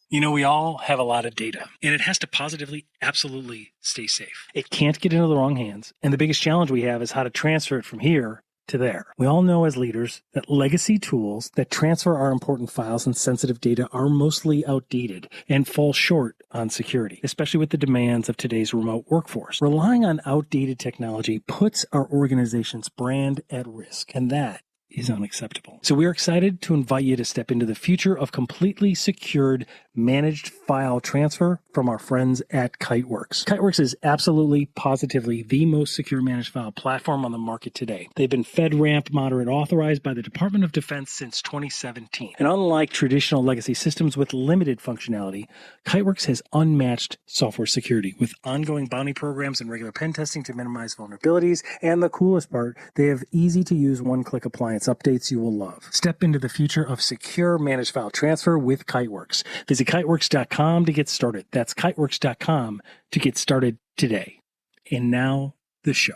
You know, we all have a lot of data, and it has to positively, absolutely stay safe. It can't get into the wrong hands, and the biggest challenge we have is how to transfer it from here to there. We all know as leaders that legacy tools that transfer our important files and sensitive data are mostly outdated and fall short on security, especially with the demands of today's remote workforce. Relying on outdated technology puts our organization's brand at risk, and that is unacceptable. So we are excited to invite you to step into the future of completely secured managed file transfer from our friends at Kiteworks. Kiteworks is absolutely, positively the most secure managed file platform on the market today. They've been FedRAMP moderate authorized by the Department of Defense since 2017. And unlike traditional legacy systems with limited functionality, Kiteworks has unmatched software security with ongoing bounty programs and regular pen testing to minimize vulnerabilities. And the coolest part, they have easy to use one-click appliance updates you will love. Step into the future of secure managed file transfer with Kiteworks. Visit kiteworks.com to get started. That's kiteworks.com to get started today. And now, the show.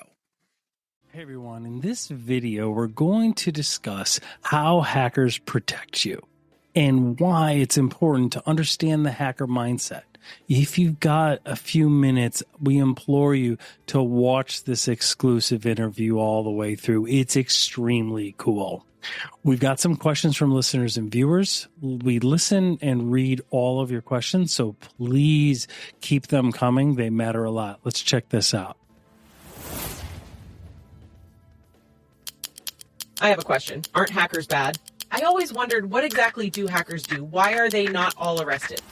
Hey everyone, in this video, we're going to discuss how hackers protect you and why it's important to understand the hacker mindset. If you've got a few minutes, we implore you to watch this exclusive interview all the way through. It's extremely cool. We've got some questions from listeners and viewers. We listen and read all of your questions, so please keep them coming. They matter a lot. Let's check this out. I have a question. Aren't hackers bad? I always wondered, what exactly do hackers do? Why are they not all arrested?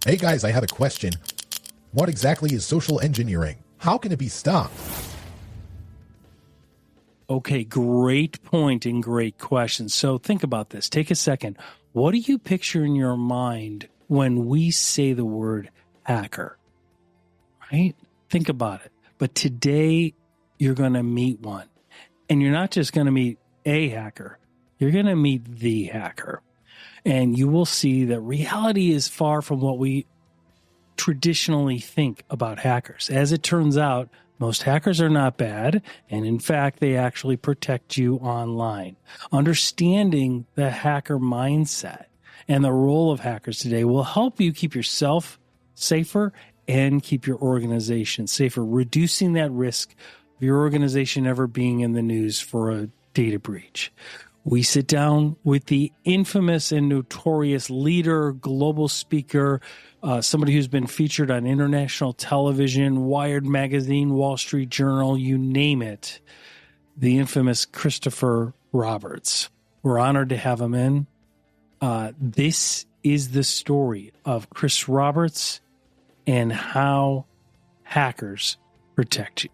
Hey guys, I have a question. What exactly is social engineering? How can it be stopped? Okay, great point and great question. So think about this. Take a second. What do you picture in your mind when we say the word hacker? Right? Think about it. But today you're going to meet one. And you're not just going to meet a hacker. You're going to meet the hacker. And you will see that reality is far from what we traditionally think about hackers. As it turns out, most hackers are not bad, and in fact, they actually protect you online. Understanding the hacker mindset and the role of hackers today will help you keep yourself safer and keep your organization safer, reducing that risk of your organization ever being in the news for a data breach. We sit down with the infamous and notorious leader, global speaker, somebody who's been featured on international television, Wired Magazine, Wall Street Journal, you name it, the infamous Christopher Roberts. We're honored to have him in. This is the story of Chris Roberts and how hackers protect you.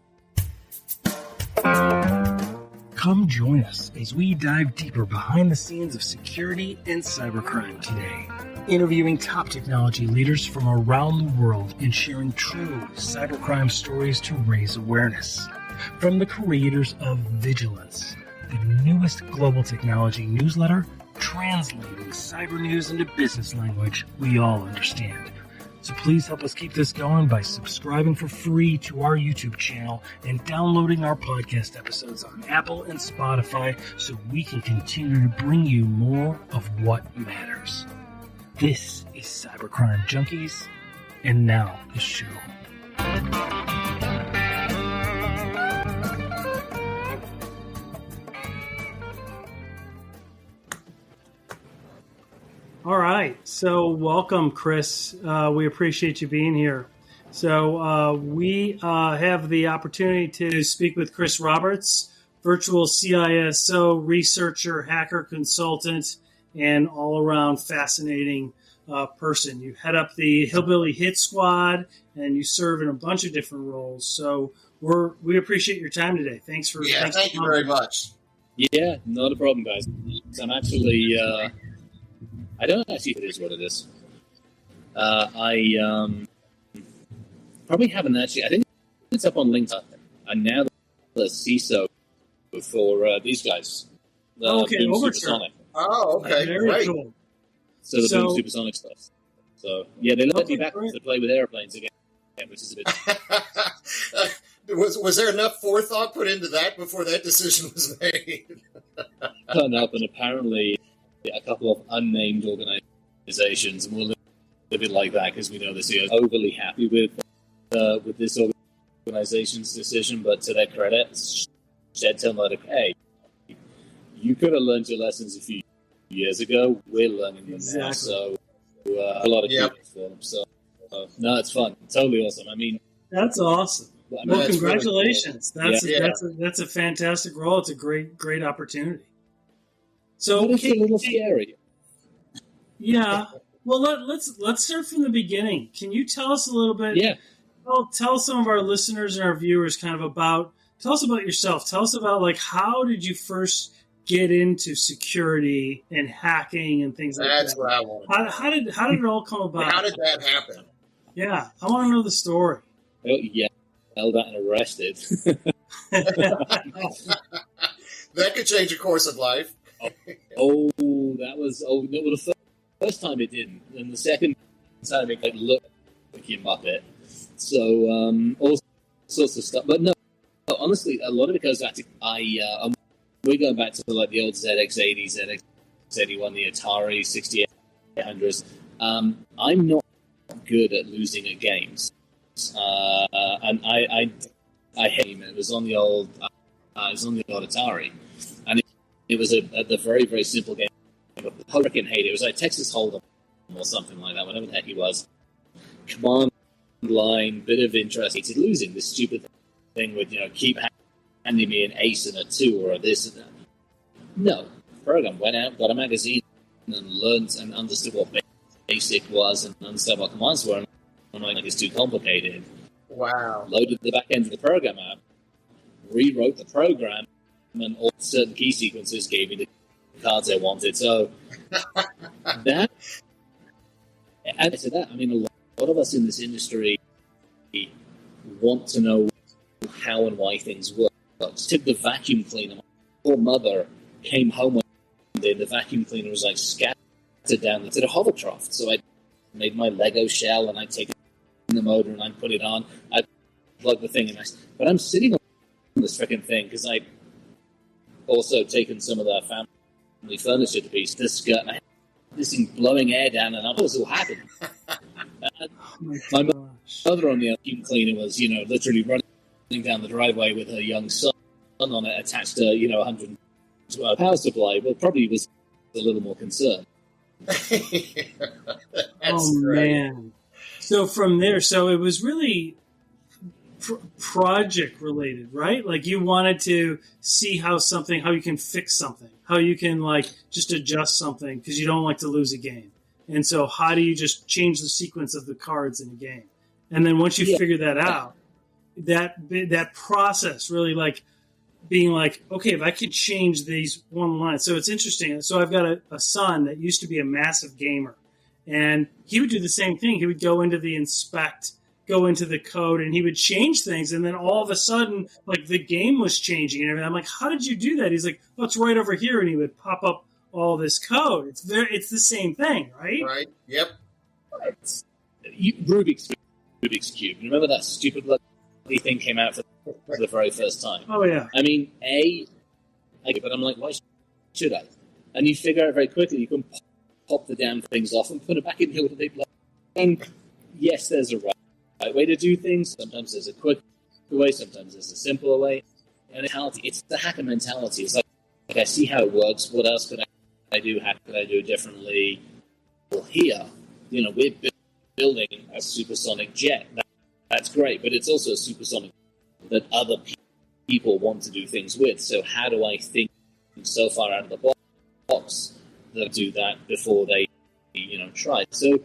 Come join us as we dive deeper behind the scenes of security and cybercrime today, interviewing top technology leaders from around the world and sharing true cybercrime stories to raise awareness. From the creators of Vigilance, the newest global technology newsletter, translating cyber news into business language we all understand. So please help us keep this going by subscribing for free to our YouTube channel and downloading our podcast episodes on Apple and Spotify so we can continue to bring you more of what matters. This is Cybercrime Junkies, and now the show. All right, so welcome, Chris. We appreciate you being here. So we have the opportunity to speak with Chris Roberts, virtual CISO, researcher, hacker consultant, and all-around fascinating person. You head up the Hillbilly Hit Squad, and you serve in a bunch of different roles. So we appreciate your time today. Thanks for thank you very much. Yeah, not a problem, guys. I'm actually. I don't know actually if it is what it is. I probably haven't actually. I think it's up on LinkedIn. I'm now the CISO for these guys. Okay, Overture. Supersonic. Oh, okay, Very great. cool. So the Boom Supersonic stuff. So yeah, they let me back to play with airplanes again, which is a bit. Was there enough forethought put into that before that decision was made? Turned up, and apparently a couple of unnamed organizations organizations, and we're a little bit like that because we know the CEO is overly happy with this organization's decision. But to their credit, Shed tell them, hey, you could have learned your lessons a few years ago. We're learning them now, so a lot of kudos for them. So no, it's fun, totally awesome. I mean, that's awesome. Well, congratulations. Really cool. That's a fantastic role. It's a great opportunity. So it's a little scary. Yeah. Well, let's start from the beginning. Can you tell us a little bit? Yeah. Tell some of our listeners and our viewers kind of tell us about yourself. Tell us about how did you first get into security and hacking and things like that. That's what I want. How did it all come about? How did that happen? Yeah, I want to know the story. Oh, yeah. Held out and arrested. That could change the course of life. No, the first time it didn't, and the second time it looked like you muppet. So all sorts of stuff, but no, honestly, a lot of it goes back to we're going back to the old ZX80, ZX81, the Atari 6800s. I'm not good at losing at games, and I hate it. It was on the old Atari, and it was the very, very simple game. I freaking hate it. It was like Texas Hold'em or something like that, whatever the heck it was. Command line, bit of interest. Hated losing this stupid thing with, keep handing me an ace and a 2 or a this and that. No. Program went out, got a magazine, and learned and understood what basic was and understood what commands were. And I'm like, it's too complicated. Wow. Loaded the back end of the program up, rewrote the program, and all certain key sequences gave me the cards I wanted. So that, add to that, I mean, a lot of us in this industry want to know how and why things work. Took the vacuum cleaner. My poor mother came home one day and the vacuum cleaner was scattered down to the hovercraft. So I made my Lego shell and I take the motor and I put it on. I plug the thing but I'm sitting on this freaking thing because I also taken some of the family furniture to pieces. This thing blowing air down, and what was all happening? My mother on the vacuum cleaner was, literally running down the driveway with her young son on it, attached to, 112 power supply. Well, probably was a little more concerned. Oh great. Man! So from there, it was really project related, right? You wanted to see how you can fix something, how you can just adjust something because you don't like to lose a game. And so how do you just change the sequence of the cards in a game? And then once you figure that out, that process really being okay, if I could change these one line. So it's interesting. So I've got a son that used to be a massive gamer, and he would do the same thing. He would go into the inspect, go into the code, and he would change things, and then all of a sudden, the game was changing and everything. I'm like, how did you do that? He's like, well, it's right over here, and he would pop up all this code. It's the same thing, right? Right. Yep. Rubik's Cube. Remember that stupid bloody thing came out for the very first time? Oh yeah. I mean, but I'm like, why should I? And you figure out very quickly you can pop the damn things off and put it back in the order they belong. And yes, there's a right way to do things. Sometimes there's a quick way, sometimes there's a simpler way. And it's the hacker mentality. It's I see how it works. What else could I do? How could I do it differently? Well, here, we're building a supersonic jet. That's great, but it's also a supersonic that other people want to do things with. So how do I think so far out of the box that do that before they, try? So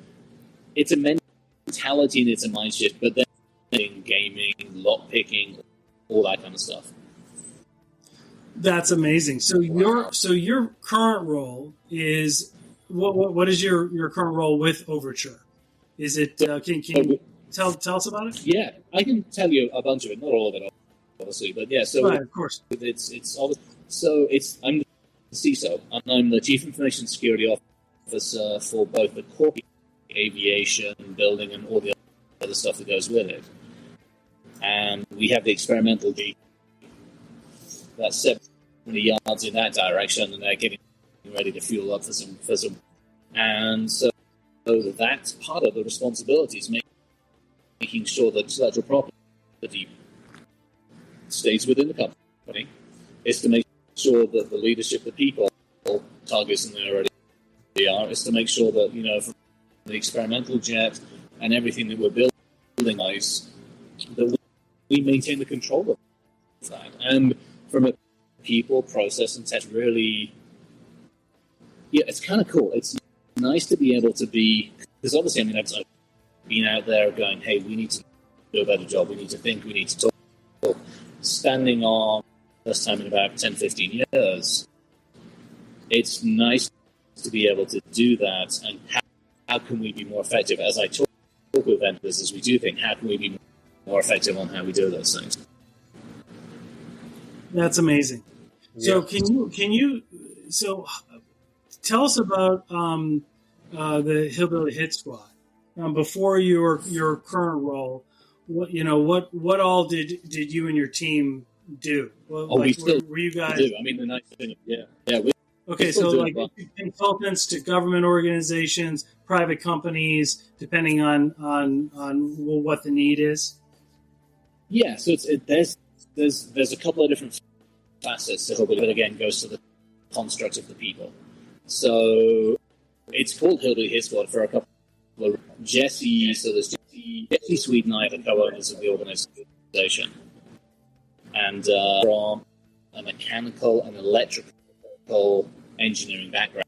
it's a mentality and it's a mind shift, but then gaming, lock picking, all that kind of stuff. That's amazing. So your current role is what is your current role with Overture? Is it can you tell us about it? Yeah, I can tell you a bunch of it, not all of it, obviously, but yeah. So right, of course, I'm the CISO, and I'm the Chief Information Security Officer for both the corporate aviation, building, and all the other stuff that goes with it. And we have the experimental G. That's 70 yards in that direction, and they're getting ready to fuel up for some. And so that's part of the responsibility, is making sure that intellectual property stays within the company, is to make sure that the leadership, the people, targets and they already are, is to make sure that, from the experimental jet and everything that we're building, that we maintain the control of that. And from a people, process, and test, really, it's kind of cool. It's nice to be able to be, because obviously, I've been out there going, hey, we need to do a better job, we need to think, we need to talk. Standing on first time in about 10, 15 years, it's nice to be able to do that. And how can we be more effective? As I talk with vendors, as we do think, how can we be more effective on how we do those things? That's amazing. Yeah. So can you tell us about the Hillbilly Hit Squad before your current role? What all did you and your team do? We still were you guys? do. The nice thing, Okay, so like consultants to government organizations, private companies, depending on what the need is. Yeah, so there's a couple of different facets to Hillbilly, but again goes to the construct of the people. So it's called Hillbilly Hit Squad for a couple of Jesse. So there's Jesse Sweet and I are the co-owners of the organization, and from a mechanical and electrical engineering background.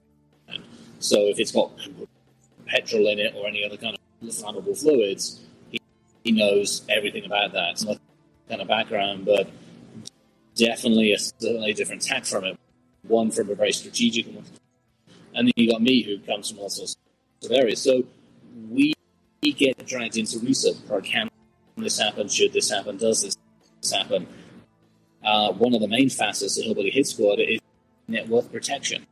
So if it's got petrol in it or any other kind of flammable fluids, he knows everything about that. It's not kind of background, but definitely a slightly different tack from it. One from a very strategic one. And then you got me, who comes from all sorts of areas. So we get dragged into research. Can this happen? Should this happen? Does this happen? One of the main facets of Hillbilly Hit Squad is net worth protection.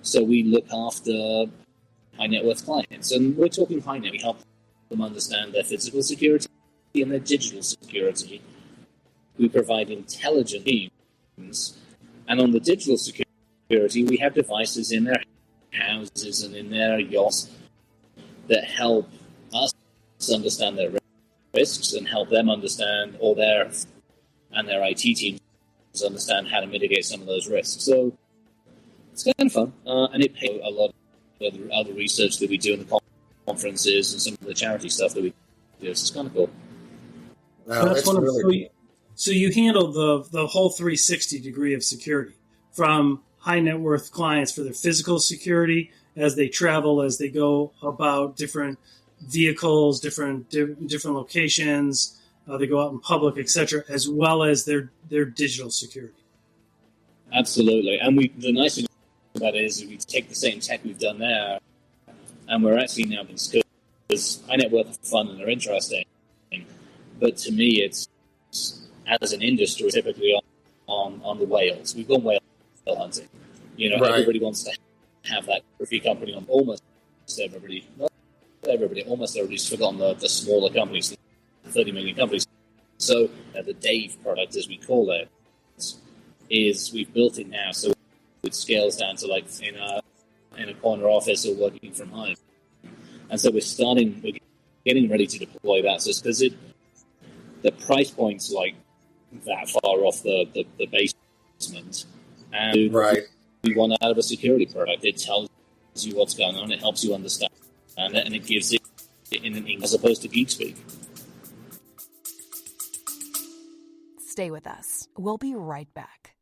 So we look after high net worth clients. And we're talking high net. We help them understand their physical security and their digital security. We provide intelligent teams. And on the digital security, we have devices in their houses and in their yachts that help us understand their risks and help them understand, or their IT teams understand how to mitigate some of those risks. So it's kind of fun. And it pays a lot of other research that we do in the conferences and some of the charity stuff that we do. So it's kind of cool. Wow, that's really cool. So you handle the whole 360 degree of security, from high net worth clients for their physical security as they travel, as they go about different vehicles, different locations, they go out in public, etc., as well as their digital security. Absolutely. And the nice thing about it is we take the same tech we've done there, and we're actually now, because high net worth are fun and they're interesting, but to me it's, as an industry, typically on the whales. We've gone whale hunting. Right. Everybody wants to have that trophy company on. Almost everybody, not everybody, almost everybody's forgotten the smaller companies, the 30 million companies. So the Dave product, as we call it, is we've built it now, so it scales down to like in a corner office or working from home. And so we're getting ready to deploy that. So because the price point's like that far off the basement, and right. We want out of a security product. It tells you what's going on, it helps you understand, and it gives it in an English as opposed to geek speak. Stay with us. We'll be right back.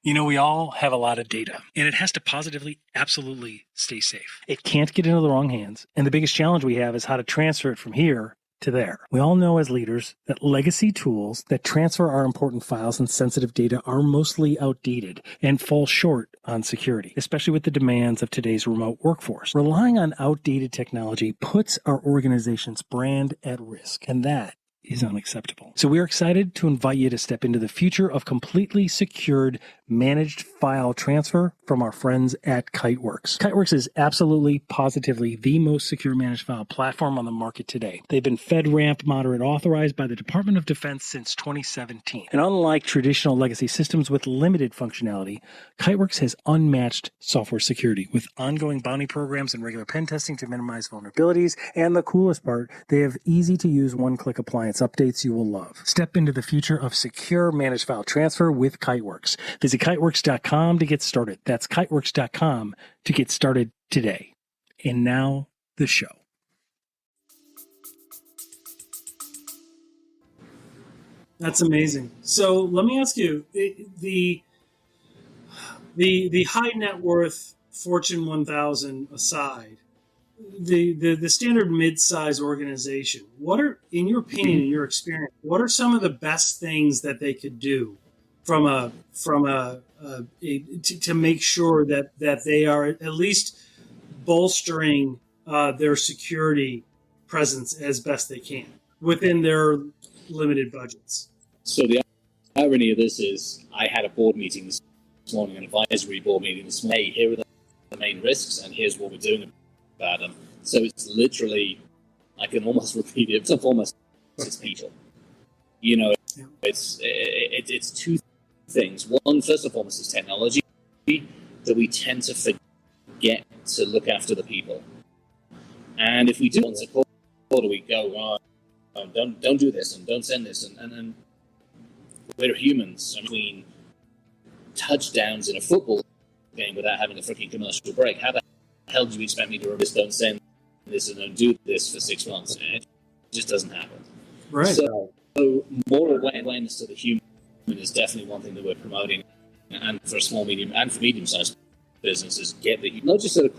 We all have a lot of data, and it has to positively, absolutely stay safe. It can't get into the wrong hands, and the biggest challenge we have is how to transfer it from here to there. We all know as leaders that legacy tools that transfer our important files and sensitive data are mostly outdated and fall short on security, especially with the demands of today's remote workforce. Relying on outdated technology puts our organization's brand at risk, and that is unacceptable. So we're excited to invite you to step into the future of completely secured managed file transfer from our friends at Kiteworks. Kiteworks is absolutely, positively the most secure managed file platform on the market today. They've been FedRAMP moderate authorized by the Department of Defense since 2017. And unlike traditional legacy systems with limited functionality, Kiteworks has unmatched software security with ongoing bounty programs and regular pen testing to minimize vulnerabilities. And the coolest part, they have easy to use one-click appliance updates you will love. Step into the future of secure managed file transfer with Kiteworks. Visit kiteworks.com to get started. That's kiteworks.com to get started today. And now, the show. That's amazing. So let me ask you, the high net worth Fortune 1000 aside, the standard mid-size organization, what are, in your opinion, in your experience, what are some of the best things that they could do to make sure that they are at least bolstering their security presence as best they can within their limited budgets? So the irony of this is I had a board meeting this morning, an advisory board meeting this morning. Hey, here are the main risks, and here's what we're doing about them. So it's literally, I can almost repeat it. It's people. You know, it's two things. One, first and foremost, is technology, that we tend to forget to look after the people. And if we do once a quarter, we go, don't do this and don't send this, and we're humans. I mean, touchdowns in a football game without having a freaking commercial break. How the hell do you expect me to remember this? Don't send this and don't do this for 6 months. It just doesn't happen. Right. So more awareness to the human is definitely one thing that we're promoting, and for small, medium, and for medium-sized businesses, get that not just at a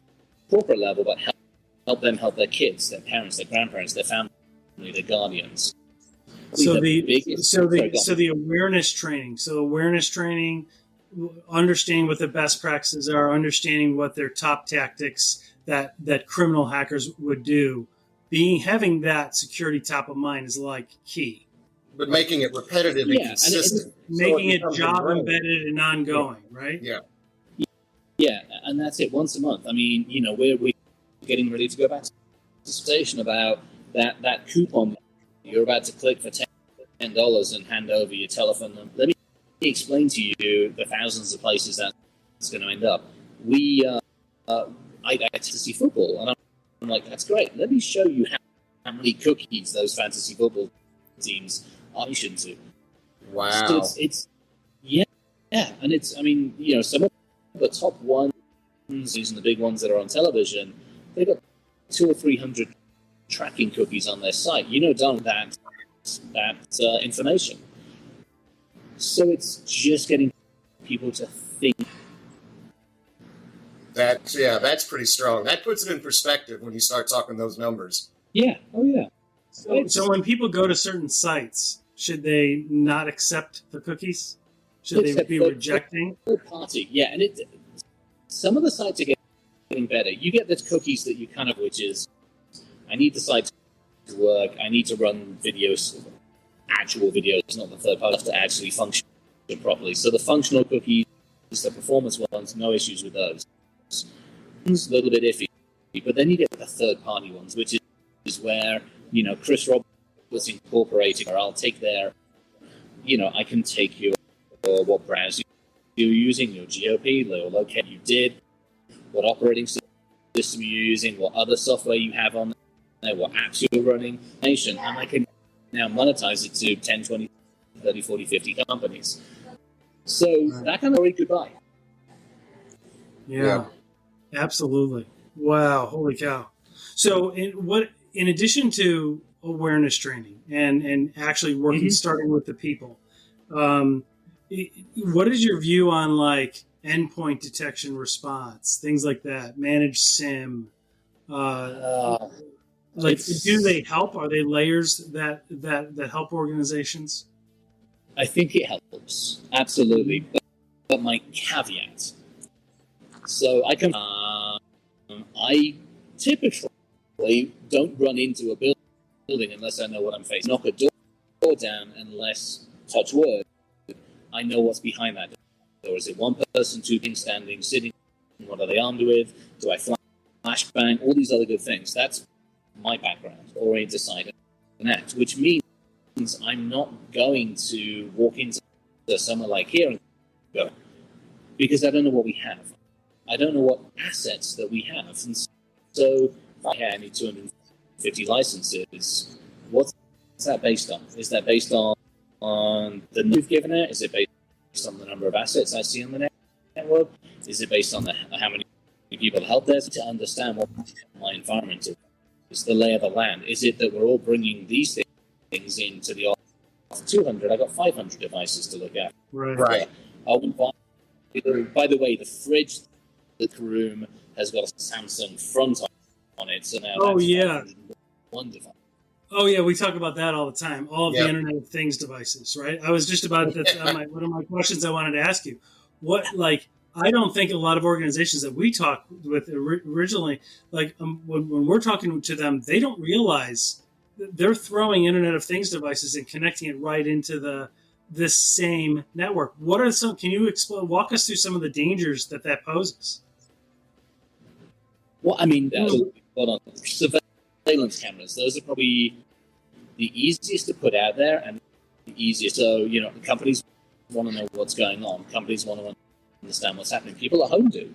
corporate level, but help them help their kids, their parents, their grandparents, their family, their guardians. So the awareness training, understanding what the best practices are, understanding what their top tactics that criminal hackers would do, having that security top of mind is like key. But making it repetitive and consistent. Making it job embedded and ongoing, right? Yeah. Yeah, and that's it, once a month. I mean, you know, we're getting ready to go back to the station about that coupon you're about to click for $10 and hand over your telephone number. Let me explain to you the thousands of places that's going to end up. I get to see football, and I'm like, that's great. Let me show you how many cookies those fantasy football teams are issued to. Wow. So it's and it's, I mean, you know, some of the top ones, using the big ones that are on television, they've got 200 or 300 tracking cookies on their site. You know, darn that information. So it's just getting people to think. That's pretty strong. That puts it in perspective when you start talking those numbers. Yeah. Oh, yeah. So when people go to certain sites, should they not accept the cookies? Should they be rejecting? Third party, yeah. And some of the sites are getting better. You get the cookies that you kind of, which is, I need the site to work. I need to run videos, actual videos, not the third party, to actually function properly. So the functional cookies, the performance ones, no issues with those. It's a little bit iffy. But then you get the third party ones, which is where, you know, Chris Roberts Incorporated, or I'll take their, you know, I can take your what browser you're using, your GOP, or locate you did, what operating system you're using, what other software you have on there, what apps you're running, and I can now monetize it to 10, 20, 30, 40, 50 companies. So that kind of already goodbye. Yeah, absolutely. Wow, holy cow. So in addition to awareness training and actually working, starting with the people, what is your view on like endpoint detection response, things like that, managed SIM? Do they help? Are they layers that help organizations? I think it helps, absolutely. But my caveat. So I typically don't run into a building unless I know what I'm facing. Knock a door down unless, touch wood, I know what's behind that door. Is it one person, two things standing, sitting? What are they armed with? Do I flashbang? All these other good things. That's my background, orient, decide, and act, which means I'm not going to walk into somewhere like here and go, because I don't know what we have. I don't know what assets that we have. And so if I need 250 licenses, what's that based on? Is that based on the number you've given it? Is it based on the number of assets I see on the network? Is it based on how many people help there to understand what my environment is, the lay of the land? Is it that we're all bringing these things into the office? 200, I got 500 devices to look at. Right. By the way, the fridge in the room has got a Samsung front on it, so now that's one device. Oh yeah, we talk about that all the time. All of the Internet of Things devices, right? I was just about one of my questions I wanted to ask you. I don't think a lot of organizations that we talk with originally, when we're talking to them, they don't realize that they're throwing Internet of Things devices and connecting it right into this same network. What are some? Can you walk us through some of the dangers that poses? Well, I mean, hold on. Surveillance cameras, those are probably the easiest to put out there and the easiest. So, companies want to know what's going on. Companies want to understand what's happening. People at home do.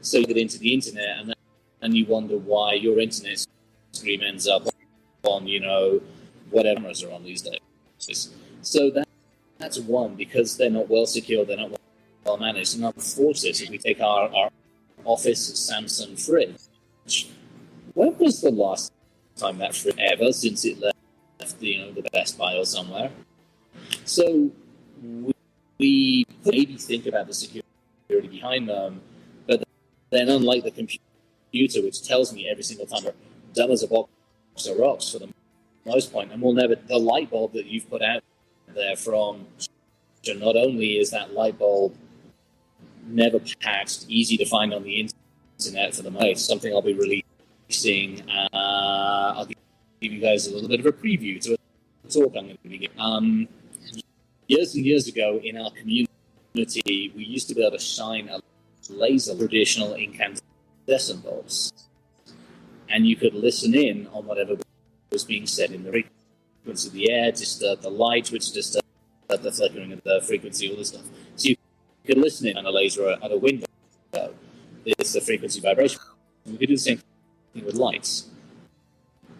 So you get into the internet and you wonder why your internet stream ends up on, whatever cameras are on these days. So that's one, because they're not well secured, they're not well managed. And unfortunately, if we take our office Samsung fridge, when was the last time that fridge ever since it left the Best Buy or somewhere? So we maybe think about the security behind them, but then unlike the computer, which tells me every single time, dumb as a box of rocks for the most point, and the light bulb that you've put out there from, not only is that light bulb never patched, easy to find on the internet for the most, something I'll be releasing. I'll give you guys a little bit of a preview to a talk I'm going to be giving. Years and years ago in our community, we used to be able to shine a laser, traditional incandescent bulbs, and you could listen in on whatever was being said in the frequency of the air, disturb the light, which disturbed the flickering of the frequency, all this stuff. So you could listen in on a laser at a window. It's the frequency vibration. We could do the same thing with lights.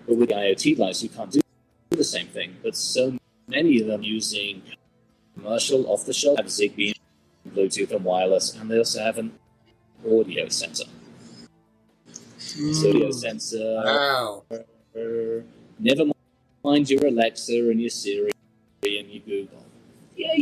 But with IoT lights, you can't do the same thing. But so many of them using commercial off-the-shelf have Zigbee, Bluetooth, and wireless, and they also have an audio sensor. Audio sensor. Wow. Never mind your Alexa and your Siri and your Google. Yeah.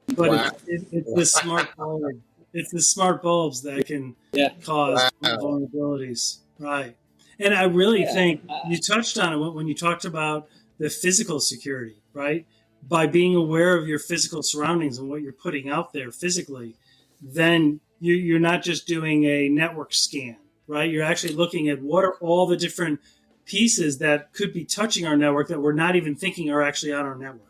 But Wow. it's the smart bulb. It's the smart bulbs that can cause vulnerabilities, right? And I really think you touched on it when you talked about the physical security, right? By being aware of your physical surroundings and what you're putting out there physically, then you're not just doing a network scan, right? You're actually looking at what are all the different pieces that could be touching our network that we're not even thinking are actually on our network.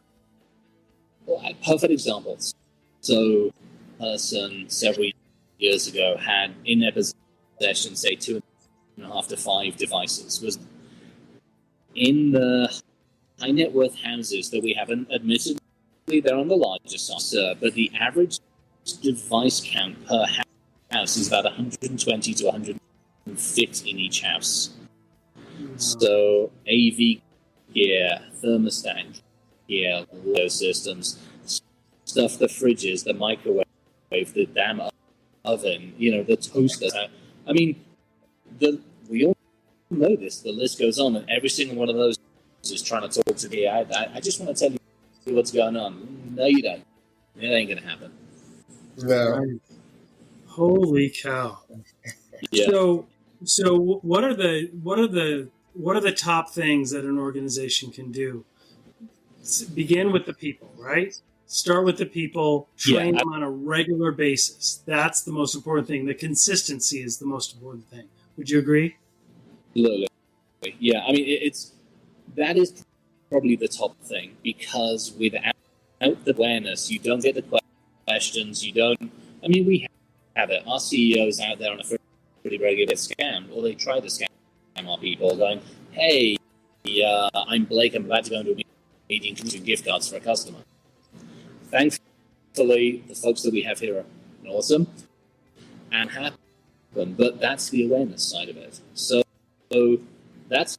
Well, perfect examples. So, a person several years ago had in their possession, say, 2.5 to 5 devices. Was in the high net worth houses that we haven't, admittedly, they're on the larger side, but the average device count per house is about 120 to 150 in each house. So AV gear, thermostat gear, audio systems, stuff, the fridges, the microwave, the damn oven, the toaster. I mean, we all know this. The list goes on, and every single one of those is trying to talk to me. I just want to tell you what's going on. No, you don't. It ain't going to happen. No. Right. Holy cow! Yeah. So what are the top things that an organization can do? Begin with the people, right? Start with the people, train them on a regular basis. That's the most important thing. The consistency is the most important thing. Would you agree? Absolutely. Yeah, I mean, that is probably the top thing, because without the awareness, you don't get the questions. You don't. I mean, we have it. Our CEOs out there on a pretty regular get scammed, or they try to scam our people, going, "Hey, I'm Blake. I'm about to go into a meeting, consuming gift cards for a customer." Thankfully, the folks that we have here are awesome and happen, but that's the awareness side of it. So that's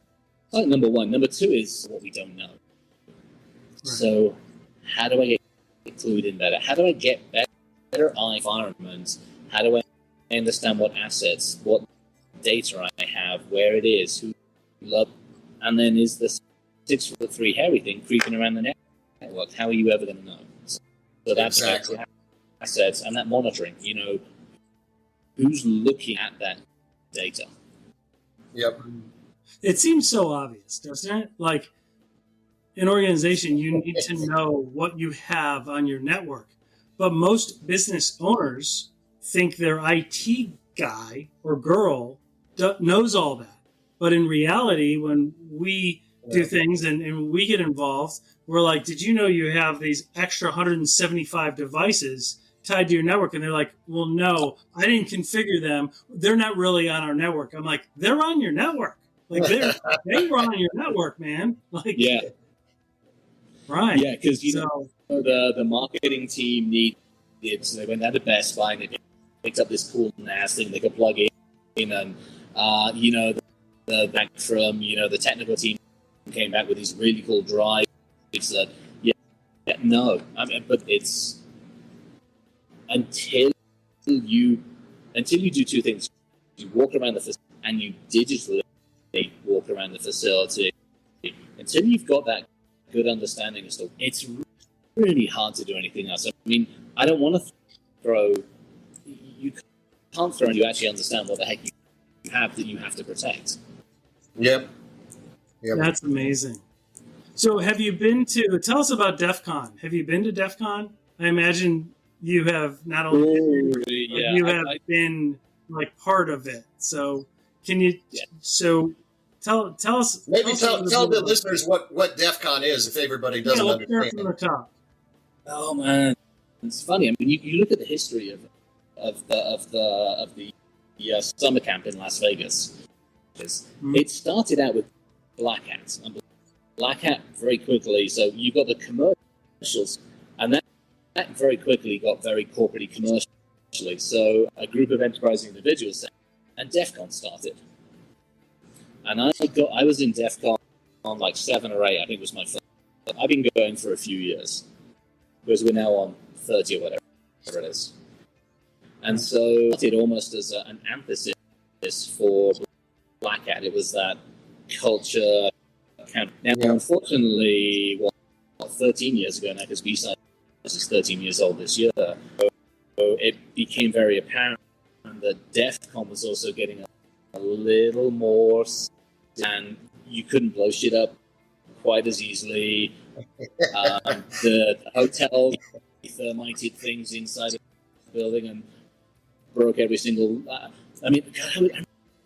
like number one. Number two is what we don't know. Right. So how do I get included in better? How do I get better environment? How do I understand what assets, what data I have, where it is, who love, and then is the 6'3" hairy thing creeping around the network? How are you ever going to know? So that's exactly assets and that monitoring. You know, who's looking at that data? Yep. It seems so obvious, doesn't it? Like, an organization, you need to know what you have on your network. But most business owners think their IT guy or girl knows all that. But in reality, when we do things and we get involved, we're like, did you know you have these extra 175 devices tied to your network? And they're like, well, no, I didn't configure them. They're not really on our network. I'm like, they're on your network. Like, they were on your network, man. Like, yeah. Right. Yeah, because the marketing team needed, so they went down to Best Buy and they picked up this cool NAS thing they could plug in, and the back from the technical team came back with these really cool drives that no, I mean, but it's until you do two things: you walk around the facility and you digitally walk around the facility. Until you've got that good understanding of stuff, it's really hard to do anything else. I mean, I don't want to throw. You can't throw. You actually understand what the heck you have that you have to protect. Yep. That's amazing. So, have you been to? Tell us about DEF CON. Have you been to DEF CON? I imagine you have not only been like part of it. So, can you? Yeah. So. Tell us. Maybe tell the listeners what DEF CON is, if everybody doesn't understand. From the top. Oh man, it's funny. I mean, you look at the history of the summer camp in Las Vegas. It started out with Black Hat, and Black Hat very quickly. So you got the commercials, and that very quickly got very corporate commercially. So a group of enterprising individuals, and DEF CON started. And I was in DEF CON on like 7 or 8, I think was my first. I've been going for a few years, because we're now on 30 or whatever it is. And so it started almost as an emphasis for Black Hat. It was that culture camp. Now, unfortunately, 13 years ago now, because B-Sides is 13 years old this year, so it became very apparent that DEF CON was also getting a little more, and you couldn't blow shit up quite as easily. The hotel thermited things inside the building and broke every single. I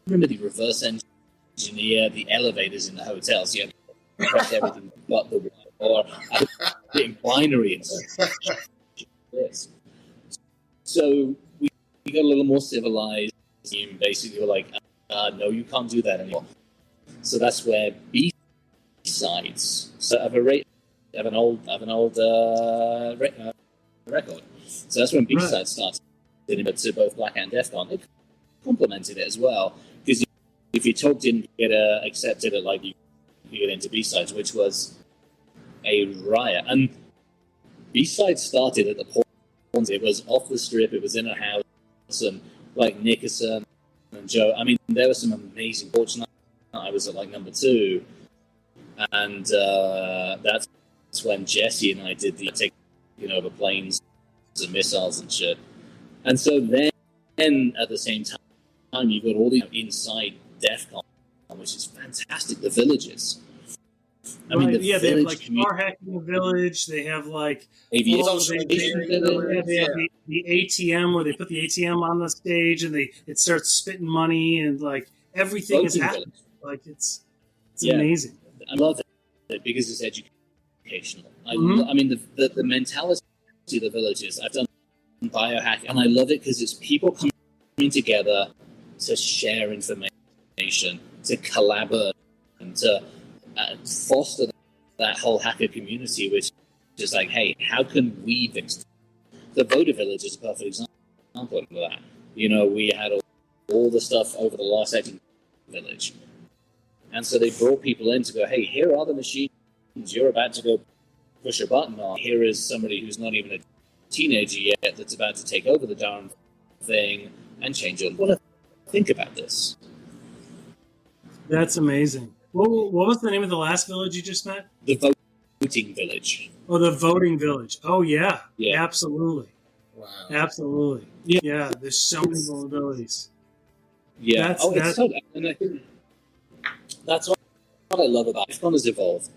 remember the reverse engineer the elevators in the hotels. You had to press everything but the wall, or getting binary and stuff. Yes. So we got a little more civilized. Basically, we're like, no, you can't do that anymore. So that's where B-Sides. So I have an old record. So that's when B-Sides started. But to both Black Hat and DEF CON, they complemented it as well. Because if your talk didn't get accepted at like you get into B-Sides, which was a riot. And B-Sides started at the point. It was off the strip. It was in a house, and like Nickerson and Joe. I mean, there were some amazing. Fortunately, I was at like number 2, and that's when Jesse and I did the taking over planes and missiles and shit. And so then at the same time, you've got all the inside DEF CON, which is fantastic. The villages. I mean, they have like car hacking village. They have like aviation village. They have the ATM where they put the ATM on the stage and it starts spitting money and like everything is happening. Like it's amazing. I love it because it's educational. Mhm. I mean, the mentality of the villages. I've done biohack, and I love it because it's people coming together to share information, to collaborate, and to foster that whole hacker community, which is like, hey, how can we fix the voter village is a perfect example of that. You know, we had all the stuff over the last village. And so they brought people in to go, hey, here are the machines you're about to go push a button on. Here is somebody who's not even a teenager yet that's about to take over the darn thing and change it. What do you think about this? That's amazing. What was the name of the last village you just met? The voting village. Oh, the voting village. Oh, yeah. Yeah. Absolutely. Wow. Absolutely. Yeah, there's so many vulnerabilities. Yeah. That's so, and I think that's what I love about it. DEF CON has evolved.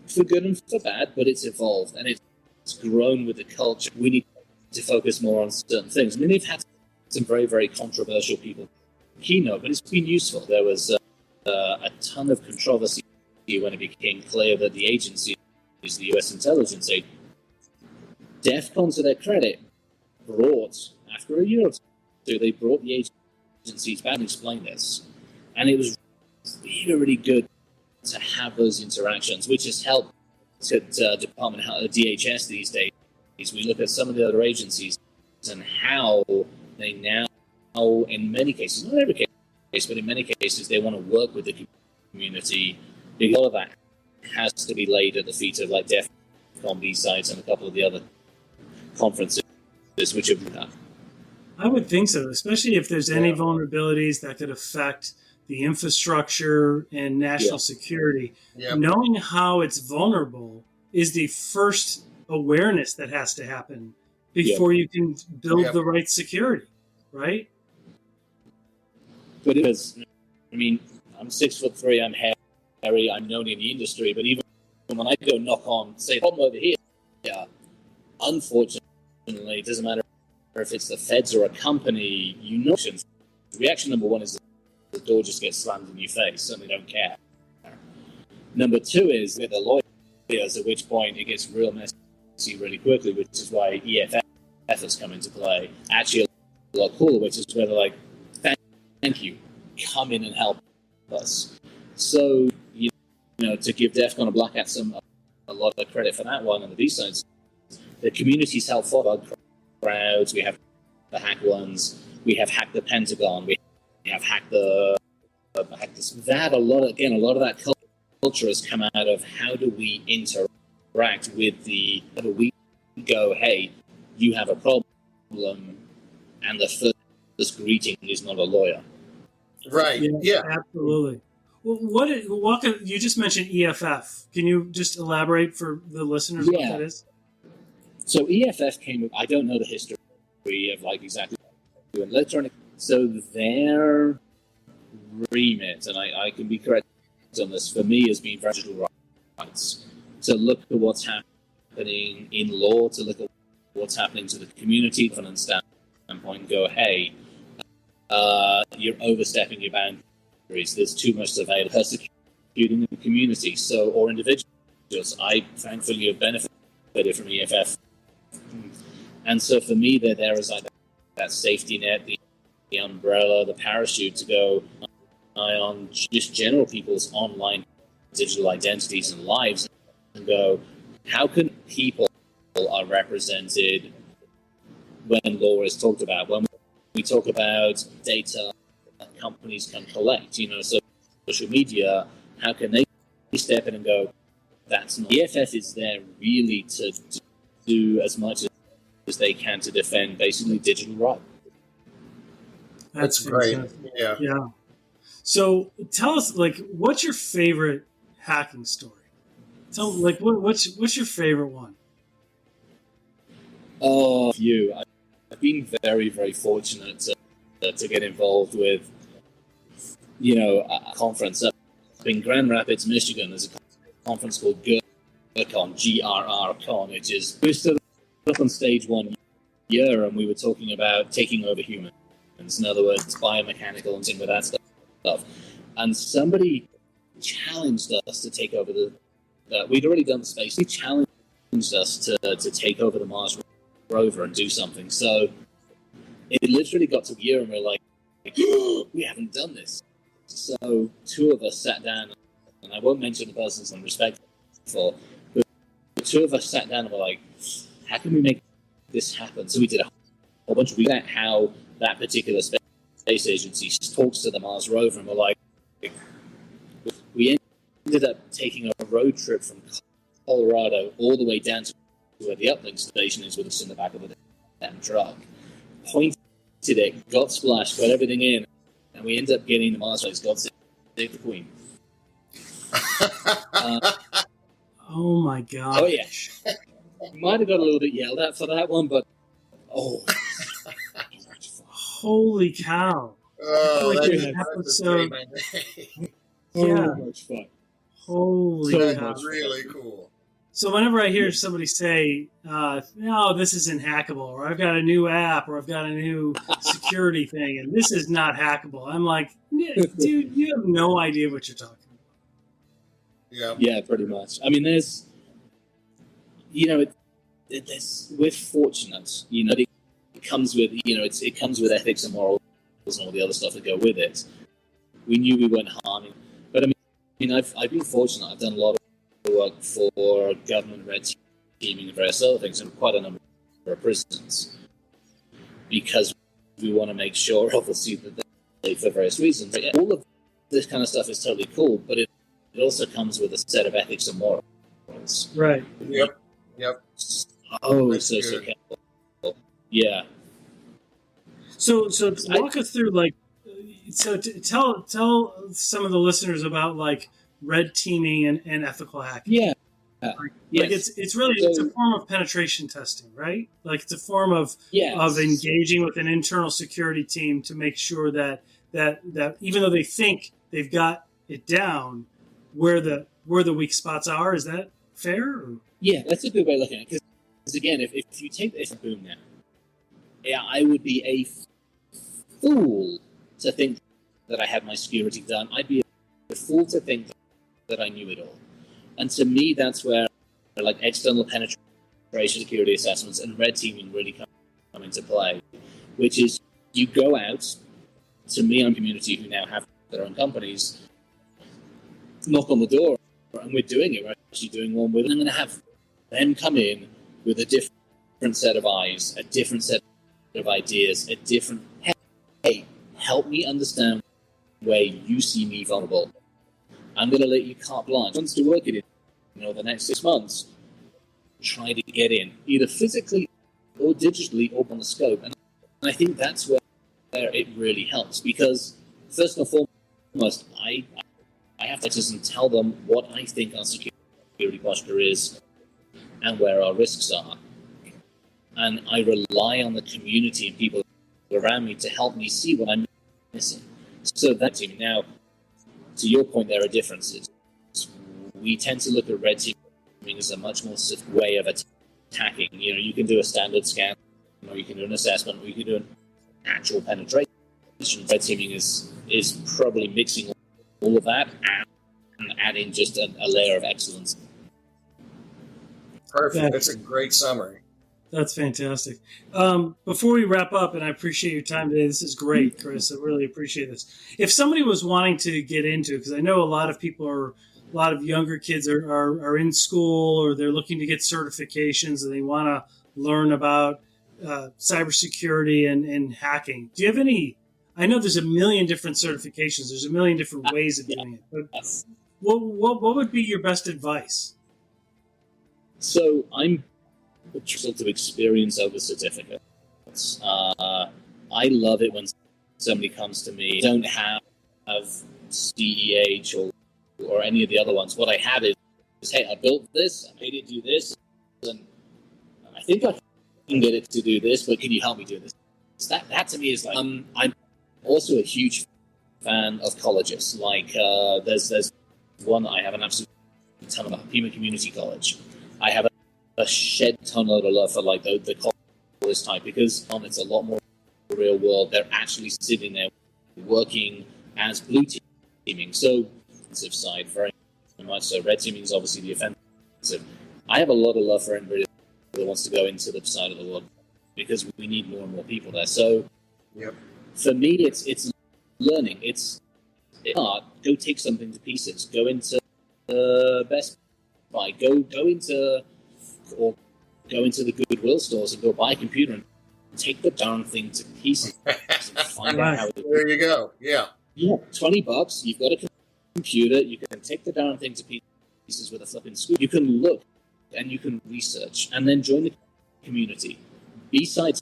For good and for bad, but it's evolved and it's grown with the culture. We need to focus more on certain things. I mean, they've had some very, very controversial people keynote, but it's been useful. There was a ton of controversy when it became clear that the agency is the U.S. intelligence agency. DEF CON, to their credit, after a year or two, they brought the agencies back and explained this. And it was really, really good to have those interactions, which has helped Department of DHS these days. We look at some of the other agencies and how they now, in many cases, not every case, but in many cases, they want to work with the community. A lot of that has to be laid at the feet of like DEF CON B-sides and a couple of the other conferences which have done. I would think so, especially if there's any vulnerabilities that could affect the infrastructure and national security. Yeah. Knowing how it's vulnerable is the first awareness that has to happen before you can build the right security, right? But it is, I mean, I'm 6'3", I'm hairy, I'm known in the industry, but even when I go knock on, say, problem over here, unfortunately, it doesn't matter if it's the feds or a company, reaction number one is the door just gets slammed in your face and they don't care. Number two is with the lawyers, at which point it gets real messy really quickly, which is why EFF has come into play. Actually, a lot cooler, which is where they're like, thank you, come in and help us. So, you know, to give DEF CON a black hat a lot of credit for that one on the B-sides, the community's helped for bug crowds. We have the hack ones. We have hacked the Pentagon. We have hacked the that a lot of that culture has come out of how do we interact with how do we go, hey, you have a problem, and the first greeting is not a lawyer. Right. Yeah. Absolutely. Well, you just mentioned EFF. Can you just elaborate for the listeners what that is? So EFF came. I don't know the history of like exactly electronic. So their remit, and I can be correct on this, for me has been digital rights. To look at what's happening in law, to look at what's happening to the community from a standpoint, and go, hey, you're overstepping your boundaries. There's too much surveillance, persecuting the community, or individuals. I thankfully have benefited from EFF, and so for me, there is like that safety net, the umbrella, the parachute to go on just general people's online digital identities and lives, and go, how can people are represented when law is talked about? When we talk about data that companies can collect, so social media, how can they step in and go, that's not... EFF is there really to do as much as they can to defend basically digital rights. That's great. Yeah. So tell us, what's your favorite hacking story? Tell, what's your favorite one? Oh, you. I've been very, very fortunate to get involved with, a conference up in Grand Rapids, Michigan. There's a conference called GRRCon, GRRCon, which is, we stood up on stage one year and we were talking about taking over humans. In other words, biomechanical and things like that stuff. And somebody challenged us to take over we'd already done the space. They challenged us to take over the Mars rover and do something. So it literally got to a year and we're like, we haven't done this. So two of us sat down, and I won't mention the persons I'm respectful, but the two of us sat down and were like, how can we make this happen? So we did a whole bunch of research at how that particular space agency talks to the Mars rover, and we're like, we ended up taking a road trip from Colorado all the way down to where the uplink station is with us in the back of the damn truck. Pointed it, got splashed, got everything in, and we ended up getting the Mars race. God save the Queen. Oh my gosh. Oh yeah. Might have got a little bit yelled at for that one, but holy cow. Oh, Like that's an that's episode. so much fun. Holy So cow. much really cool. So whenever I hear somebody say, no, this isn't hackable, or I've got a new app, or I've got a new security thing, and this is not hackable, I'm like, dude, you have no idea what you're talking about. Yeah, pretty much. I mean, there's, we're fortunate, it comes with, it comes with ethics and morals and all the other stuff that go with it. We knew we weren't harming, but I mean, I've been fortunate. I've done a lot of work for government red teaming and various other things, and quite a number of prisons, because we want to make sure, obviously, that they're safe for various reasons. All of this kind of stuff is totally cool, but it also comes with a set of ethics and morals. Right. Yep. Oh, That's so good. careful. Yeah. So walk us through, tell some of the listeners about, red teaming and ethical hacking. Yeah. Yes. It's really it's a form of penetration testing, right? Like it's a form of engaging with an internal security team to make sure that even though they think they've got it down, where the weak spots are. Is that fair? Or? Yeah, that's a good way of looking at it. Because again, if you take this boom now, I would be a fool to think that I had my security done. I'd be a fool to think that I knew it all. And to me, that's where external penetration security assessments and red teaming really come into play, which is you go out to me and community who now have their own companies, knock on the door, and we're doing it. We're actually doing one with them. I'm going to have them come in with a different set of eyes, a different set of ideas, a different, hey, help me understand where you see me vulnerable. I'm going to let you carte blanche. Once to work it in, the next 6 months, try to get in, either physically or digitally or on the scope. And I think that's where it really helps, because first and foremost, I have to just tell them what I think our security posture is and where our risks are. And I rely on the community and people around me to help me see what I'm missing. So that's it. Now, to your point, there are differences. We tend to look at red teaming as a much more swift way of attacking. You can do a standard scan, or you can do an assessment, or you can do an actual penetration. Red teaming is probably mixing all of that and adding just a layer of excellence. Perfect. That's a great summary. That's fantastic. Before we wrap up, and I appreciate your time today. This is great, Chris. I really appreciate this. If somebody was wanting to get into it, because I know a lot of younger kids are in school, or they're looking to get certifications and they want to learn about cybersecurity and hacking. Do you have any? I know there's a million different certifications. There's a million different ways of doing it. But what would be your best advice? So I'm a result of experience over certificates. I love it when somebody comes to me. I don't have CEH or any of the other ones. What I have is, hey, I built this, I made it do this, and I think I can get it to do this, but can you help me do this? So that to me is like, I'm also a huge fan of colleges. There's one that I have an absolute ton of, Pima Community College. I have a shed ton load of love for the college type, because it's a lot more real world. They're actually sitting there working as blue teaming. So defensive side, very much so. Red teaming is obviously the offensive. I have a lot of love for anybody that wants to go into the side of the world because we need more and more people there. So for me, it's learning. It's art. Go take something to pieces. Go into Best Buy. Go into the Goodwill stores and go buy a computer and take the darn thing to pieces and find out how it There you go. Yeah. $20. You've got a computer. You can take the darn thing to pieces with a flipping screw. You can look and you can research and then join the community. B-Sides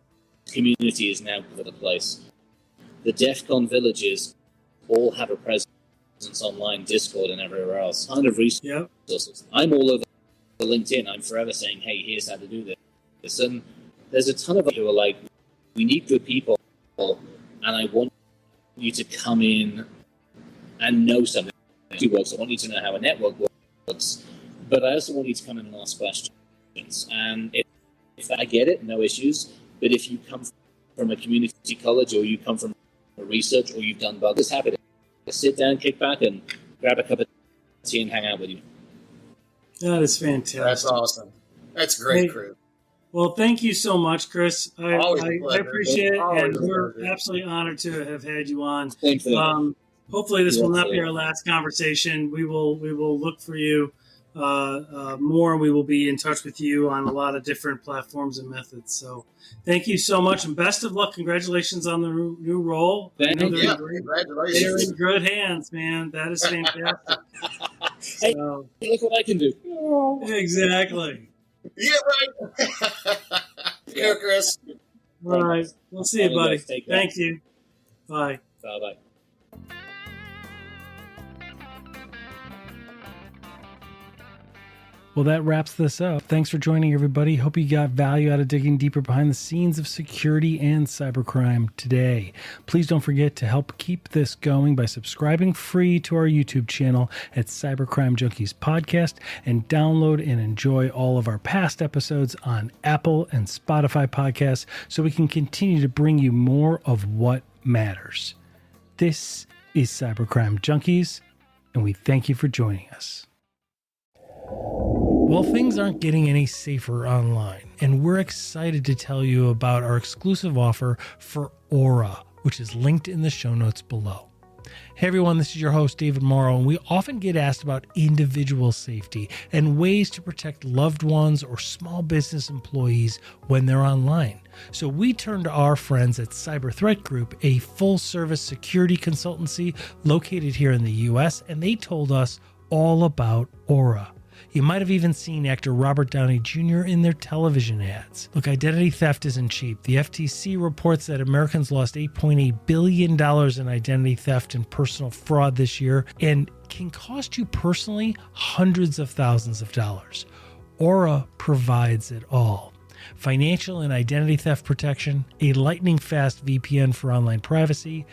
community is now over the place. The DEF CON villages all have a presence online, Discord and everywhere else. Ton of resources. I'm all over LinkedIn. I'm forever saying, hey, here's how to do this. And there's a ton of people who are like, we need good people, and I want you to come in and know something. I want you to know how a network works, but I also want you to come in and ask questions. And if I get it, no issues. But if you come from a community college or you come from research or you've done bugs, happy to sit down, kick back, and grab a cup of tea and hang out with you. That is fantastic. That's awesome. That's great, Chris. Well, thank you so much, Chris. I appreciate it, and we're pleasure. absolutely honored to have had you on. Thanks for that. Hopefully, this will not be our last conversation. We will look for you more. We will be in touch with you on a lot of different platforms and methods. So, thank you so much, and best of luck. Congratulations on the new role. Thank you. Congratulations. They're in good hands, man. That is fantastic. Hey, look what I can do. Exactly. Yeah, right. Yeah, Chris. All right. We'll see you, buddy. Thank you. Bye. Bye-bye. Well, that wraps this up. Thanks for joining, everybody. Hope you got value out of digging deeper behind the scenes of security and cybercrime today. Please don't forget to help keep this going by subscribing free to our YouTube channel at Cybercrime Junkies Podcast, and download and enjoy all of our past episodes on Apple and Spotify podcasts so we can continue to bring you more of what matters. This is Cybercrime Junkies, and we thank you for joining us. Well, things aren't getting any safer online, and we're excited to tell you about our exclusive offer for Aura, which is linked in the show notes below. Hey everyone, this is your host David Morrow, and we often get asked about individual safety and ways to protect loved ones or small business employees when they're online. So we turned to our friends at Cyber Threat Group, a full-service security consultancy located here in the US, and they told us all about Aura. You might have even seen actor Robert Downey Jr. in their television ads. Look, identity theft isn't cheap. The FTC reports that Americans lost $8.8 billion in identity theft and personal fraud this year, and can cost you personally hundreds of thousands of dollars. Aura provides it all. Financial and identity theft protection, a lightning-fast VPN for online privacy,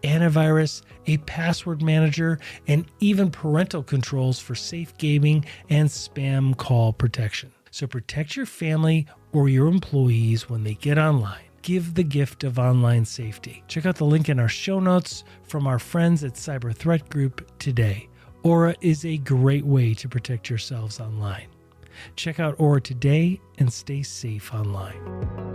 antivirus, a password manager, and even parental controls for safe gaming and spam call protection. So protect your family or your employees when they get online. Give the gift of online safety. Check out the link in our show notes from our friends at Cyber Threat Group today. Aura is a great way to protect yourselves online. Check out Aura today and stay safe online.